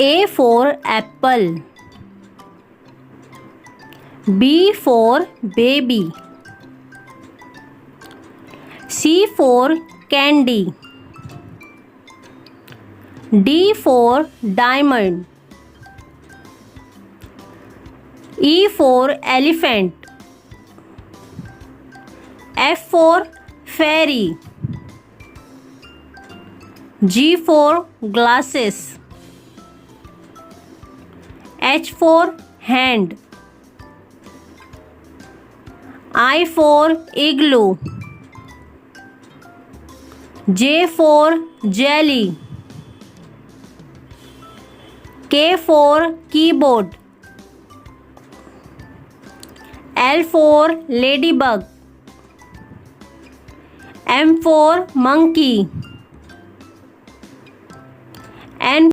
A for apple. B for baby. C for candy. D for diamond. E for elephant. F for fairy. G for glasses. H for hand. I for igloo. J for jelly. K for keyboard. L for ladybug. M for monkey. N